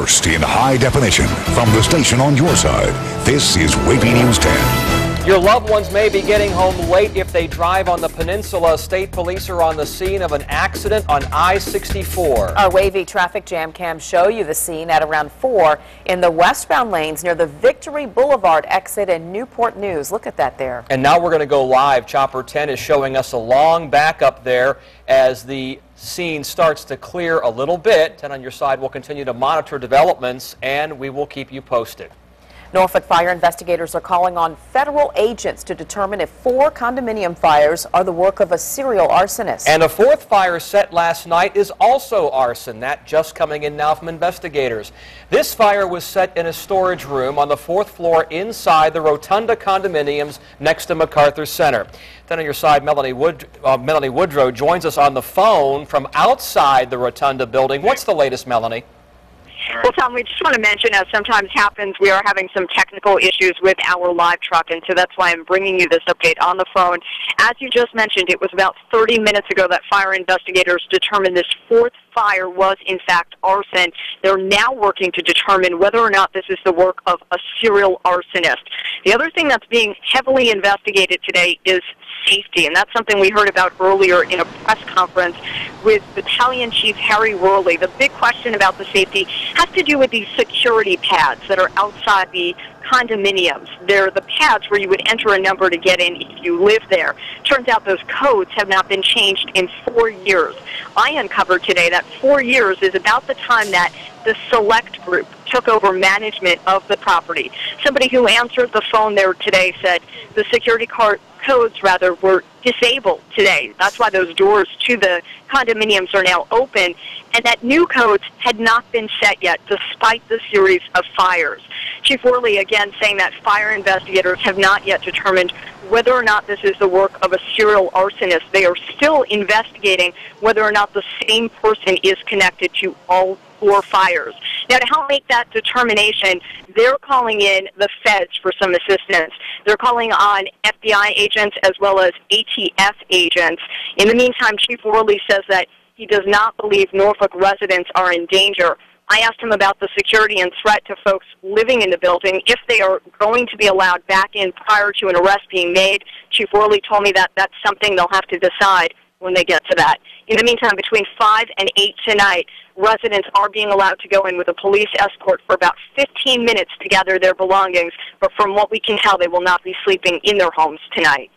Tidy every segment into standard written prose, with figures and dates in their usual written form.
First in high definition from the station on your side, this is WAVY News 10. Your loved ones may be getting home late if they drive on the peninsula. State police are on the scene of an accident on I-64. Our WAVY traffic jam cams show you the scene at around 4 in the westbound lanes near the Victory Boulevard exit in Newport News. Look at that there. And now we're going to go live. Chopper 10 is showing us a long backup there as the scene starts to clear a little bit. 10 on your side will continue to monitor developments, and we will keep you posted. Norfolk fire investigators are calling on federal agents to determine if 4 condominium fires are the work of a serial arsonist. And a 4th fire set last night is also arson. That just coming in now from investigators. This fire was set in a storage room on the 4th floor inside the Rotunda condominiums next to MacArthur Center. Then on your side, Melanie Woodrow joins us on the phone from outside the Rotunda building. What's the latest, Melanie? Well, Tom, we just want to mention, as sometimes happens, we are having some technical issues with our live truck, and so that's why I'm bringing you this update on the phone. As you just mentioned, it was about 30 minutes ago that fire investigators determined this 4th fire was, in fact, arson. They're now working to determine whether or not this is the work of a serial arsonist. The other thing that's being heavily investigated today is safety, and that's something we heard about earlier in a press conference with Battalion Chief Harry Worley. The big question about the safety has to do with these security pads that are outside the condominiums. They're the pads where you would enter a number to get in if you live there. Turns out those codes have not been changed in 4 years. I uncovered today that 4 years is about the time that the Select Group took over management of the property. Somebody who answered the phone there today said the security codes were disabled today. That's why those doors to the condominiums are now open, and that new codes had not been set yet despite the series of fires. Chief Worley again saying that fire investigators have not yet determined whether or not this is the work of a serial arsonist. They are still investigating whether or not the same person is connected to all 4 fires. Now, to help make that determination, they're calling in the feds for some assistance. They're calling on FBI agents as well as ATF agents. In the meantime, Chief Worley says that he does not believe Norfolk residents are in danger. I asked him about the security and threat to folks living in the building, if they are going to be allowed back in prior to an arrest being made. Chief Worley told me that that's something they'll have to decide when they get to that. In the meantime, between 5 and 8 tonight, residents are being allowed to go in with a police escort for about 15 minutes to gather their belongings, but from what we can tell, they will not be sleeping in their homes tonight.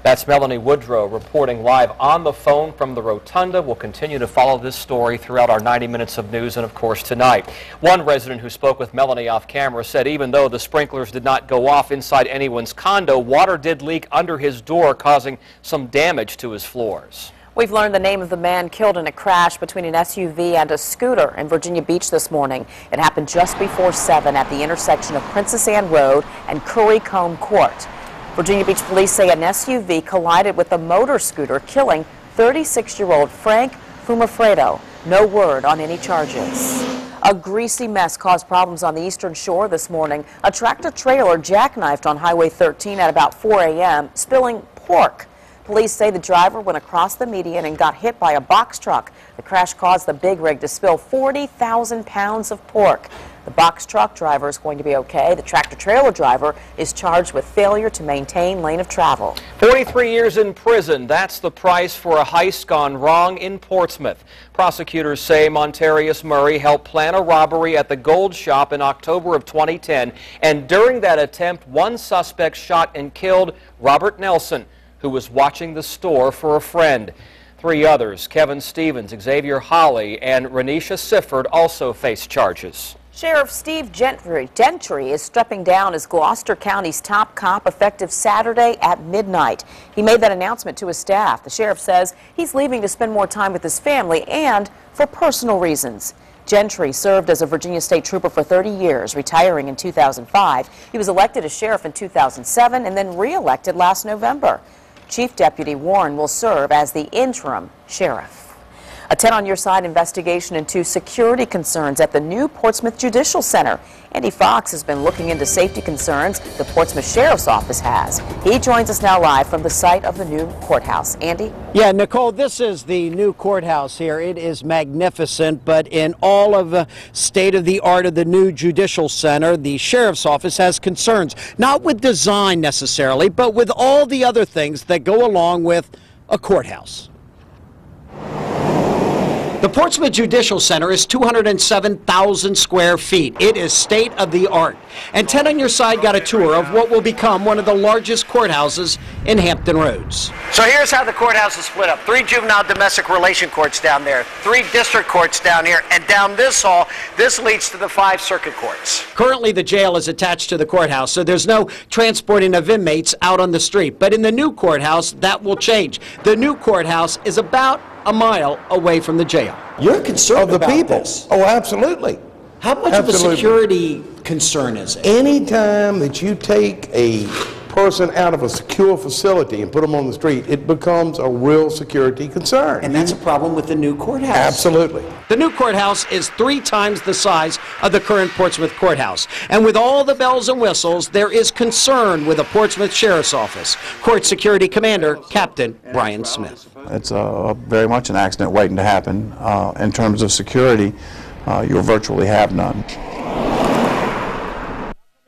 That's Melanie Woodrow reporting live on the phone from the Rotunda. We'll continue to follow this story throughout our 90 minutes of news and, of course, tonight. One resident who spoke with Melanie off camera said even though the sprinklers did not go off inside anyone's condo, water did leak under his door, causing some damage to his floors. We've learned the name of the man killed in a crash between an SUV and a scooter in Virginia Beach this morning. It happened just before 7 at the intersection of Princess Anne Road and Currycomb Court. Virginia Beach police say an SUV collided with a motor scooter, killing 36-year-old Frank Fumafredo. No word on any charges. A greasy mess caused problems on the eastern shore this morning. A tractor-trailer jackknifed on Highway 13 at about 4 a.m., spilling pork. Police say the driver went across the median and got hit by a box truck. The crash caused the big rig to spill 40,000 pounds of pork. The box truck driver is going to be okay. The tractor-trailer driver is charged with failure to maintain lane of travel. 43 years in prison. That's the price for a heist gone wrong in Portsmouth. Prosecutors say Montarius Murray helped plan a robbery at the gold shop in October of 2010. And during that attempt, one suspect shot and killed Robert Nelson, who was watching the store for a friend. 3 others, Kevin Stevens, Xavier Holly, and Renisha Sifford, also face charges. Sheriff Steve Gentry is stepping down as Gloucester County's top cop effective Saturday at midnight. He made that announcement to his staff. The sheriff says he's leaving to spend more time with his family and for personal reasons. Gentry served as a Virginia State Trooper for 30 years, retiring in 2005. He was elected as sheriff in 2007 and then re-elected last November. Chief Deputy Warren will serve as the interim sheriff. A 10 on your side investigation into security concerns at the new Portsmouth Judicial Center. Andy Fox has been looking into safety concerns the Portsmouth Sheriff's Office has. He joins us now live from the site of the new courthouse. Andy? Yeah, Nicole, this is the new courthouse here. It is magnificent, but in all of the state-of-the-art of the new Judicial Center, the Sheriff's Office has concerns, not with design necessarily, but with all the other things that go along with a courthouse. The Portsmouth Judicial Center is 207,000 square feet. It is state-of-the-art. And 10 on your side got a tour of what will become one of the largest courthouses in Hampton Roads. So here's how the courthouse is split up. 3 juvenile domestic relation courts down there, 3 district courts down here, and down this hall, this leads to the 5 circuit courts. Currently, the jail is attached to the courthouse, so there's no transporting of inmates out on the street. But in the new courthouse, that will change. The new courthouse is about a mile away from the jail. You're concerned of the about people. this. Oh, absolutely. How much of a security concern is it? Anytime that you take a person out of a secure facility and put them on the street, it becomes a real security concern. And that's a problem with the new courthouse. Absolutely. The new courthouse is 3 times the size of the current Portsmouth courthouse. And with all the bells and whistles, there is concern with the Portsmouth Sheriff's Office. Court Security Commander, Captain Brian Smith. It's very much an accident waiting to happen. In terms of security, you'll virtually have none.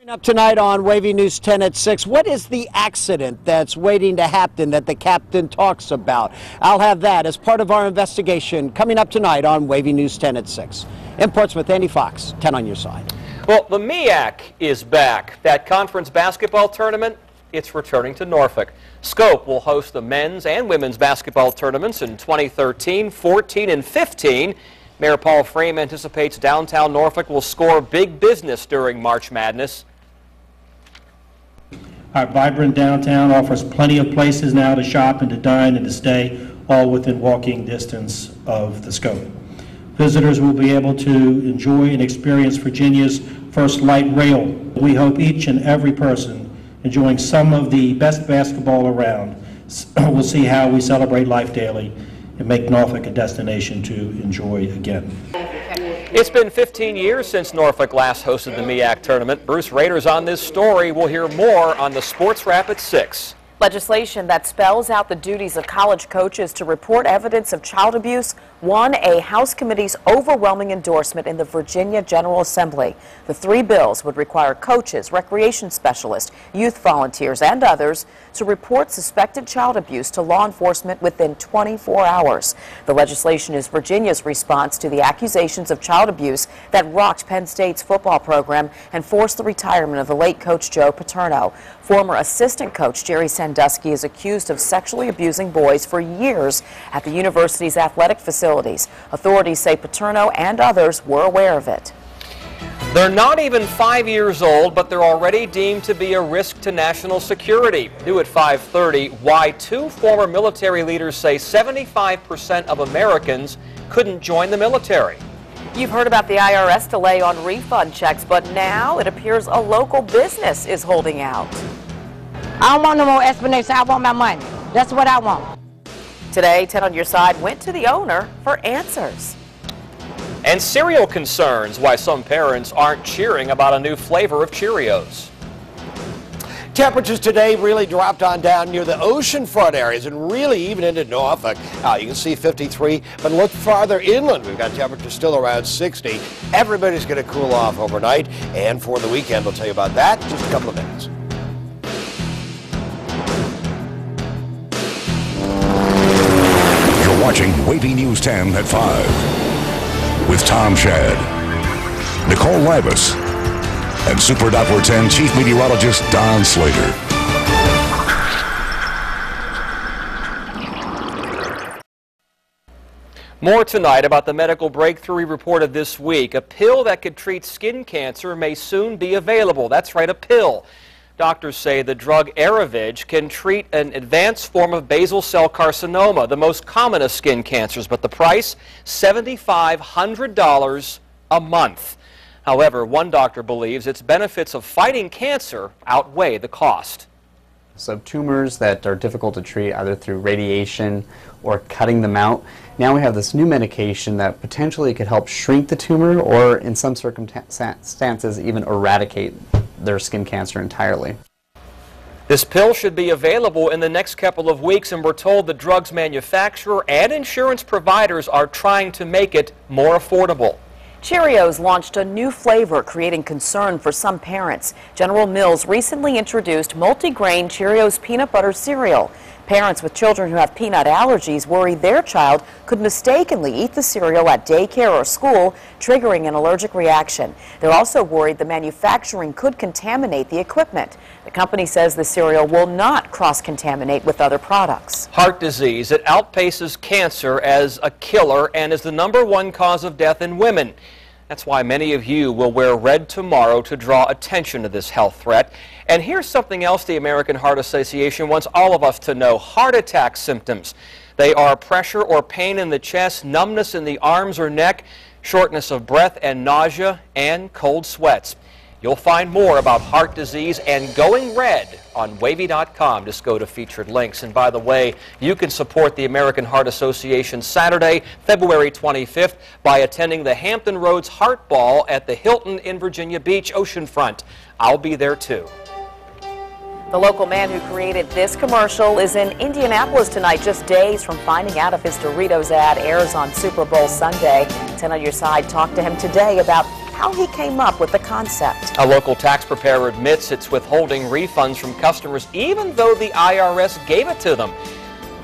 Up tonight on WAVY News 10 at 6, what is the accident that's waiting to happen that the captain talks about? I'll have that as part of our investigation coming up tonight on WAVY News 10 at 6. In Portsmouth, Andy Fox, 10 on your side. Well, the MEAC is back. That conference basketball tournament, it's returning to Norfolk. Scope will host the men's and women's basketball tournaments in 2013, 14, and 15. Mayor Paul Frame anticipates downtown Norfolk will score big business during March Madness. Our vibrant downtown offers plenty of places now to shop and to dine and to stay, all within walking distance of the Scope. Visitors will be able to enjoy and experience Virginia's first light rail. We hope each and every person enjoying some of the best basketball around will see how we celebrate life daily and make Norfolk a destination to enjoy again. It's been 15 years since Norfolk last hosted the MEAC tournament. Bruce Rader's on this story. We'll hear more on the Sports Wrap at 6. Legislation that spells out the duties of college coaches to report evidence of child abuse won a House committee's overwhelming endorsement in the Virginia General Assembly. The 3 bills would require coaches, recreation specialists, youth volunteers, and others to report suspected child abuse to law enforcement within 24 hours. The legislation is Virginia's response to the accusations of child abuse that rocked Penn State's football program and forced the retirement of the late coach Joe Paterno. Former assistant coach Jerry Sandusky is accused of sexually abusing boys for years at the university's athletic facilities. Authorities say Paterno and others were aware of it. They're not even 5 years old, but they're already deemed to be a risk to national security. New at 5:30, why 2 former military leaders say 75% of Americans couldn't join the military. You've heard about the IRS delay on refund checks, but now it appears a local business is holding out. I don't want no more explanation. I want my money. That's what I want. Today, 10 on your side went to the owner for answers. And cereal concerns, why some parents aren't cheering about a new flavor of Cheerios. Temperatures today really dropped on down near the oceanfront areas and really even into Norfolk. You can see 53, but look farther inland. We've got temperatures still around 60. Everybody's going to cool off overnight, and for the weekend, we'll tell you about that in just a couple of minutes. You're watching WAVY News 10 at 5 with Tom Shad, Nicole Libas, and Super Doppler 10 Chief Meteorologist Don Slater. More tonight about the medical breakthrough we reported this week. A pill that could treat skin cancer may soon be available. That's right, a pill. Doctors say the drug Aravage can treat an advanced form of basal cell carcinoma, the most common of skin cancers, but the price, $7,500 a month. However, one doctor believes its benefits of fighting cancer outweigh the cost. So tumors that are difficult to treat either through radiation or cutting them out, Now we have this new medication that potentially could help shrink the tumor or in some circumstances even eradicate their skin cancer entirely. This pill should be available in the next couple of weeks, and we're told the drug's manufacturer and insurance providers are trying to make it more affordable. Cheerios launched a new flavor, creating concern for some parents. General Mills recently introduced multi-grain Cheerios peanut butter cereal. Parents with children who have peanut allergies worry their child could mistakenly eat the cereal at daycare or school, triggering an allergic reaction. They're also worried the manufacturing could contaminate the equipment. The company says the cereal will not cross-contaminate with other products. Heart disease, it outpaces cancer as a killer and is the #1 cause of death in women. That's why many of you will wear red tomorrow to draw attention to this health threat. And here's something else the American Heart Association wants all of us to know: heart attack symptoms. They are pressure or pain in the chest, numbness in the arms or neck, shortness of breath and nausea, and cold sweats. You'll find more about heart disease and going red on WAVY.com. Just go to featured links. And by the way, you can support the American Heart Association Saturday, February 25th by attending the Hampton Roads Heart Ball at the Hilton in Virginia Beach oceanfront. I'll be there too. The local man who created this commercial is in Indianapolis tonight, just days from finding out if his Doritos ad airs on Super Bowl Sunday. 10 on your side talked to him today about how he came up with the concept. A local tax preparer admits it's withholding refunds from customers even though the IRS gave it to them.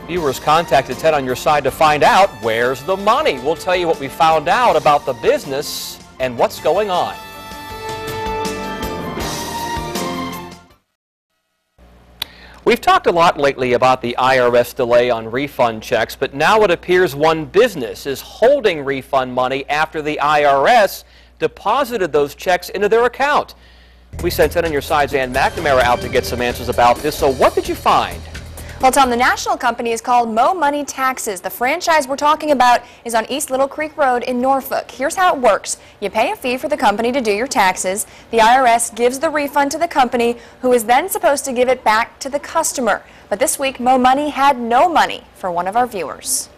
Viewers contacted 10 on your side to find out where's the money. We'll tell you what we found out about the business and what's going on. We've talked a lot lately about the IRS delay on refund checks, but now it appears one business is holding refund money after the IRS deposited those checks into their account. We sent 10 on your side's Ann McNamara out to get some answers about this. So what did you find? Well, Tom, the national company is called Mo Money Taxes. The franchise we're talking about is on East Little Creek Road in Norfolk. Here's how it works. You pay a fee for the company to do your taxes. The IRS gives the refund to the company, who is then supposed to give it back to the customer. But this week, Mo Money had no money for one of our viewers.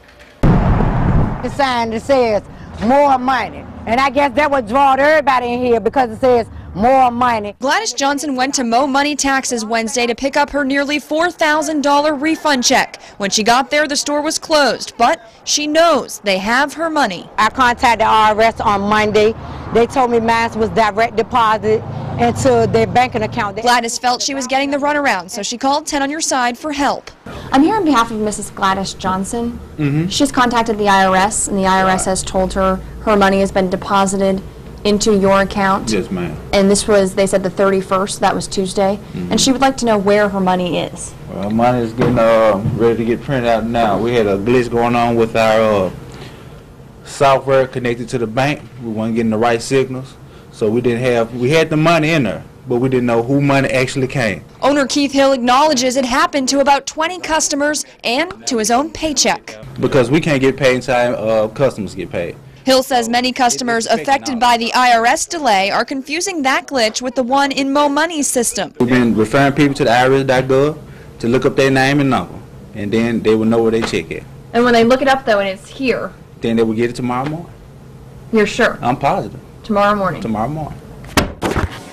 The sign that says more money. And I guess that would draw everybody in here because it says more money. Gladys Johnson went to Mo Money Taxes Wednesday to pick up her nearly $4,000 refund check. When she got there, the store was closed, but she knows they have her money. I contacted the IRS on Monday. They told me mine was direct deposit into their banking account. Gladys felt she was getting the runaround, so she called 10 on your side for help. I'm here on behalf of Mrs. Gladys Johnson. She's contacted the IRS, and the IRS has told her her money has been deposited into your account. Yes, ma'am. And this was, they said, the 31st. That was Tuesday. And she would like to know where her money is. Well, money is getting ready to get printed out now. We had a glitch going on with our software connected to the bank. We weren't getting the right signals, so we had the money in there, but we didn't know who money actually came. Owner Keith Hill acknowledges it happened to about 20 customers and to his own paycheck. Because we can't get paid in time, customers get paid. Hill says many customers affected by the IRS delay are confusing that glitch with the one in Mo Money's system. We've been referring people to the IRS.gov to look up their name and number, and then they will know where they check at. And when they look it up, though, and it's here, then they will get it tomorrow morning. You're sure? I'm positive. Tomorrow morning? Tomorrow morning.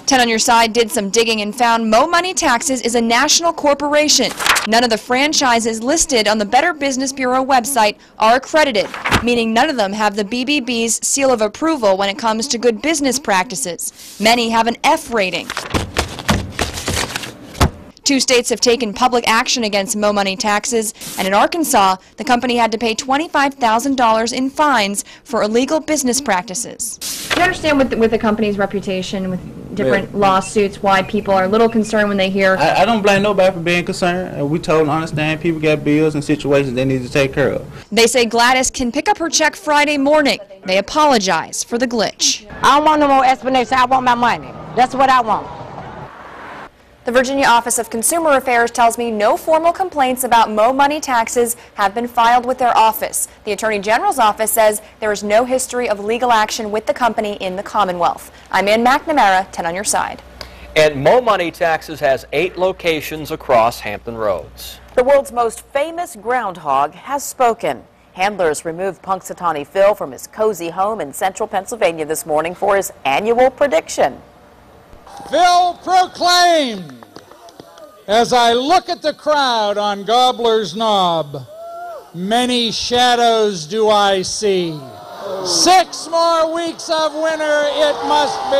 10 on your side did some digging and found Mo Money Taxes is a national corporation. None of the franchises listed on the Better Business Bureau website are accredited, meaning none of them have the BBB's seal of approval when it comes to good business practices. Many have an F rating. 2 states have taken public action against Mo Money Taxes, and in Arkansas, the company had to pay $25,000 in fines for illegal business practices. Do you understand with the company's reputation, with different lawsuits, why people are a little concerned when they hear? I don't blame nobody for being concerned. We told them to understand people got bills and situations they need to take care of. They say Gladys can pick up her check Friday morning. They apologize for the glitch. I don't want no more explanation. I want my money. That's what I want. The Virginia Office of Consumer Affairs tells me no formal complaints about Mo Money Taxes have been filed with their office. The Attorney General's office says there is no history of legal action with the company in the Commonwealth. I'm Ann McNamara, 10 on your side. And Mo Money Taxes has 8 locations across Hampton Roads. The world's most famous groundhog has spoken. Handlers removed Punxsutawney Phil from his cozy home in central Pennsylvania this morning for his annual prediction. Phil proclaimed, as I look at the crowd on Gobbler's Knob, many shadows do I see. 6 more weeks of winter it must be.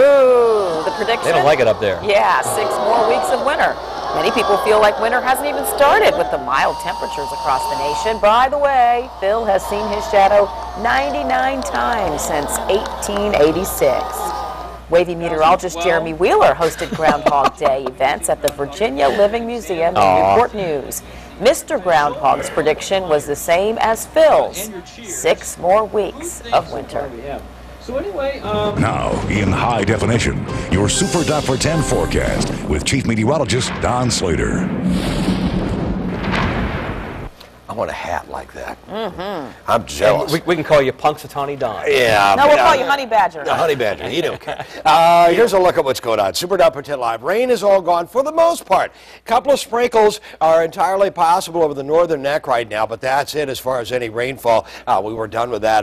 Ooh, the prediction? They don't like it up there. Yeah, 6 more weeks of winter. Many people feel like winter hasn't even started with the mild temperatures across the nation. By the way, Phil has seen his shadow 99 times since 1886. WAVY meteorologist Jeremy Wheeler hosted Groundhog Day events at the Virginia Living Museum in Newport News. Mr. Groundhog's prediction was the same as Phil's, 6 more weeks of winter. So anyway, Now, in high definition, your Super Dapper 10 forecast with Chief Meteorologist Don Slater. I want a hat like that. Mm-hmm. I'm jealous. We can call you Punxsutawney Don. Yeah. No, we'll call you Honey Badger. The Honey Badger, you don't care. Here's a look at what's going on. Super Dapper 10 Live. Rain is all gone for the most part. A couple of sprinkles are entirely possible over the northern neck right now, but that's it as far as any rainfall. We were done with that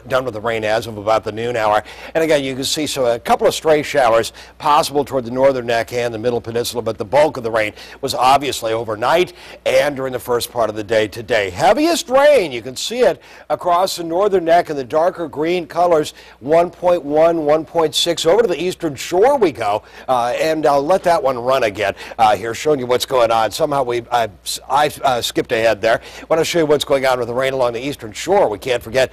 done with the rain as of about the noon hour. And again, you can see a couple of stray showers possible toward the northern neck and the middle peninsula, but the bulk of the rain was obviously overnight and during the first part of the day today. Heaviest rain, you can see it across the northern neck in the darker green colors, 1.1, 1.6. Over to the eastern shore we go, and I'll let that one run again here, showing you what's going on. Somehow I skipped ahead there. I want to show you what's going on with the rain along the eastern shore. We can't forget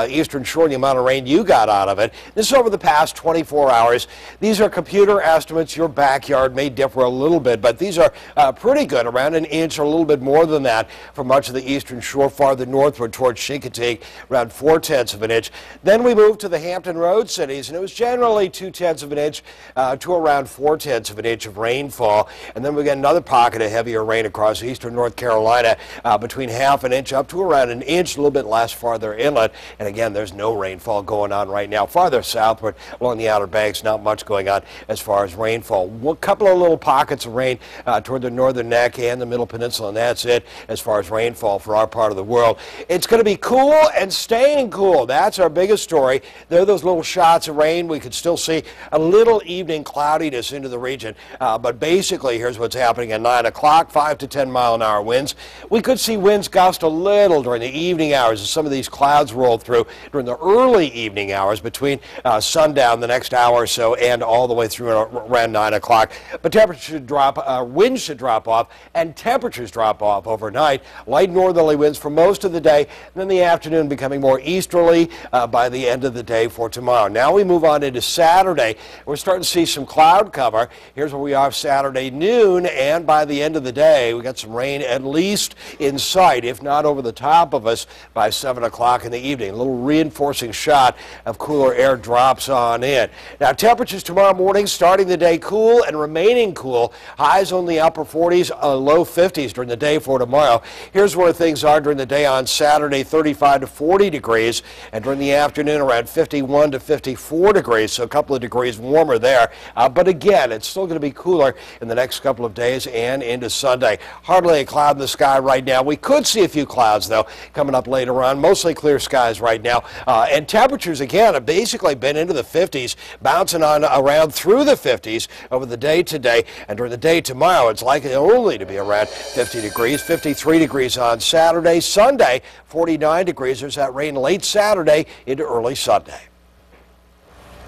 eastern shore and the amount of rain you got out of it. This is over the past 24 hours. These are computer estimates. Your backyard may differ a little bit, but these are pretty good, around an inch or a little bit more than that for much of the eastern shore, farther northward towards Chincoteague, around 0.4 of an inch. Then we moved to the Hampton Road cities, and it was generally 0.2 of an inch to around 0.4 of an inch of rainfall. And then we got another pocket of heavier rain across eastern North Carolina, between 0.5 inch up to around an inch, a little bit less farther inland. And again, there's no rainfall going on right now. Farther southward along the Outer Banks, not much going on as far as rainfall. A couple of little pockets of rain toward the northern neck and the middle peninsula, and that's it as far as rainfall for our part of the world. It's going to be cool and staying cool. That's our biggest story. There are those little shots of rain. We could still see a little evening cloudiness into the region, but basically here's what's happening at 9 o'clock, 5 to 10 mile-an-hour winds. We could see winds gust a little during the evening hours as some of these clouds roll through during the early evening hours between sundown the next hour or so and all the way through around 9 o'clock. But temperatures should drop, winds should drop off, and temperatures drop off overnight. Light northerly winds for most of the day, and then the afternoon becoming more easterly by the end of the day for tomorrow. Now we move on into Saturday. We're starting to see some cloud cover. Here's where we are Saturday noon, and by the end of the day, we got some rain at least in sight, if not over the top of us by 7 o'clock in the evening. A little reinforcing shot of cooler air drops on in. Now temperatures tomorrow morning starting the day cool and remaining cool. Highs on the upper 40s, low 50s during the day for tomorrow. Here's where things are during the day on Saturday, 35 to 40 degrees, and during the afternoon around 51 to 54 degrees, so a couple of degrees warmer there. But again, it's still going to be cooler in the next couple of days and into Sunday. Hardly a cloud in the sky right now. We could see a few clouds, though, coming up later on. Mostly clear skies right now. And temperatures, again, have basically been into the 50s, bouncing on around through the 50s over the day today. And during the day tomorrow, it's likely only to be around 50 degrees, 53 degrees on Saturday. Sunday, 49 degrees. There's that rain late Saturday into early Sunday.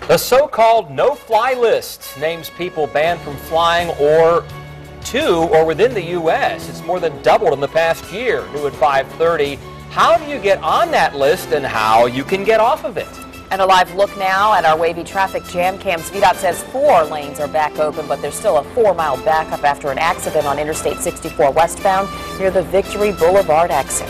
The so-called no-fly list names people banned from flying to or within the U.S. It's more than doubled in the past year. New at 5:30. How do you get on that list and how you can get off of it? And a live look now at our WAVY traffic jam cams. VDOT says 4 lanes are back open, but there's still a 4-mile backup after an accident on Interstate 64 westbound near the Victory Boulevard exit.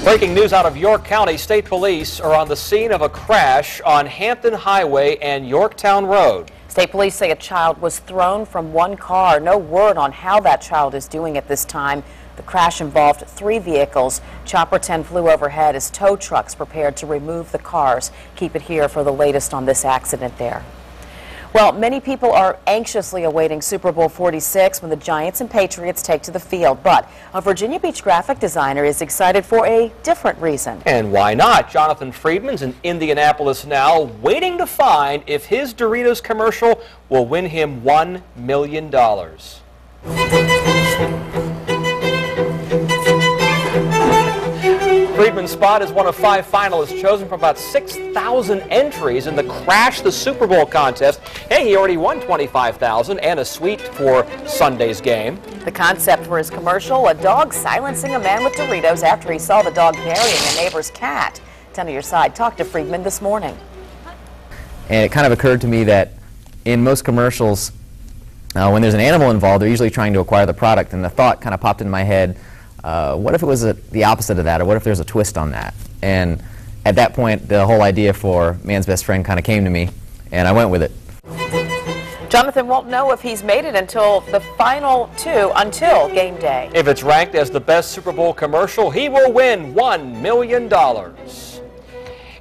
Breaking news out of York County. State police are on the scene of a crash on Hampton Highway and Yorktown Road. State police say a child was thrown from one car. No word on how that child is doing at this time. The crash involved 3 vehicles. Chopper 10 flew overhead as tow trucks prepared to remove the cars. Keep it here for the latest on this accident there. Well, many people are anxiously awaiting Super Bowl 46 when the Giants and Patriots take to the field. But a Virginia Beach graphic designer is excited for a different reason. And why not? Jonathan Friedman's in Indianapolis now, waiting to find if his Doritos commercial will win him $1 million. Friedman's spot is one of 5 finalists chosen from about 6,000 entries in the Crash the Super Bowl contest. Hey, he already won $25,000 and a suite for Sunday's game. The concept for his commercial, a dog silencing a man with Doritos after he saw the dog burying a neighbor's cat. 10 on your side talked to Friedman this morning. And it kind of occurred to me that in most commercials, when there's an animal involved, they're usually trying to acquire the product, and the thought kind of popped in my head, what if it was the opposite of that, or what if there's a twist on that? And at that point, the whole idea for Man's Best Friend kind of came to me, and I went with it. Jonathan won't know if he's made it until the final 2 until game day. If it's ranked as the best Super Bowl commercial, he will win $1 million.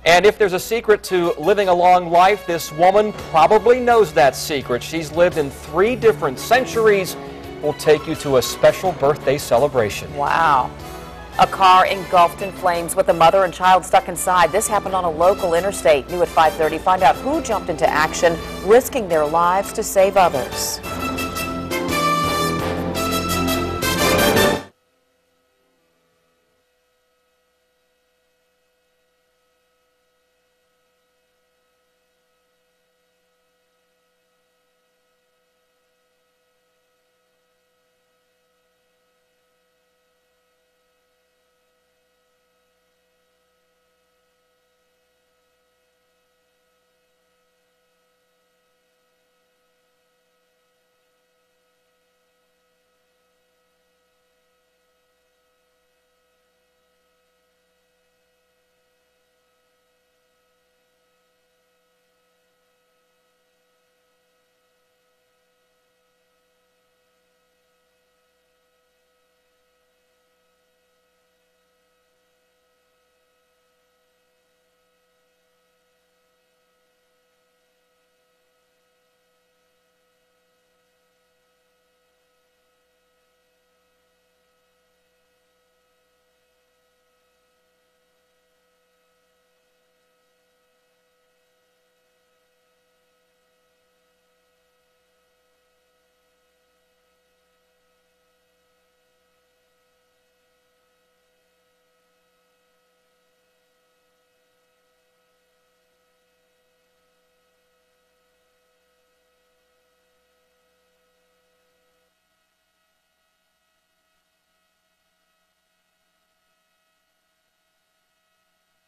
And if there's a secret to living a long life, this woman probably knows that secret. She's lived in 3 different centuries. We'll take you to a special birthday celebration. Wow. A car engulfed in flames with a mother and child stuck inside. This happened on a local interstate. New at 5:30. Find out who jumped into action, risking their lives to save others.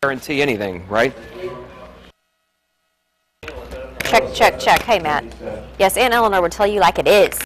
Guarantee anything, right? Check, check, check. Hey, Matt. Yes, Aunt Eleanor would tell you like it is.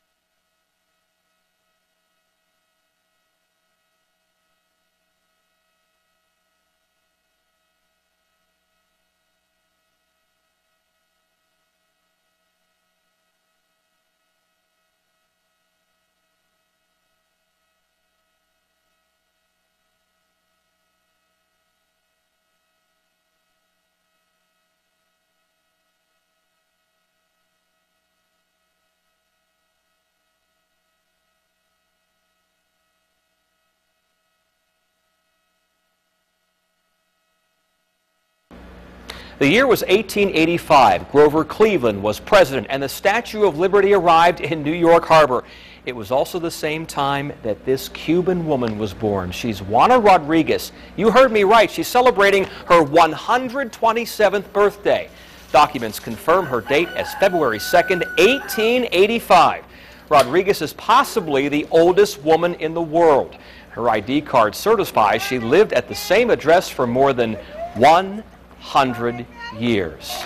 The year was 1885. Grover Cleveland was president, and the Statue of Liberty arrived in New York Harbor. It was also the same time that this Cuban woman was born. She's Juana Rodriguez. You heard me right. She's celebrating her 127th birthday. Documents confirm her date as February 2nd, 1885. Rodriguez is possibly the oldest woman in the world. Her ID card certifies she lived at the same address for more than 100 years.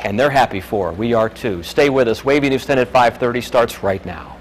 And they're happy for her. We are too. Stay with us. WAVY News 10 at 5:30 starts right now.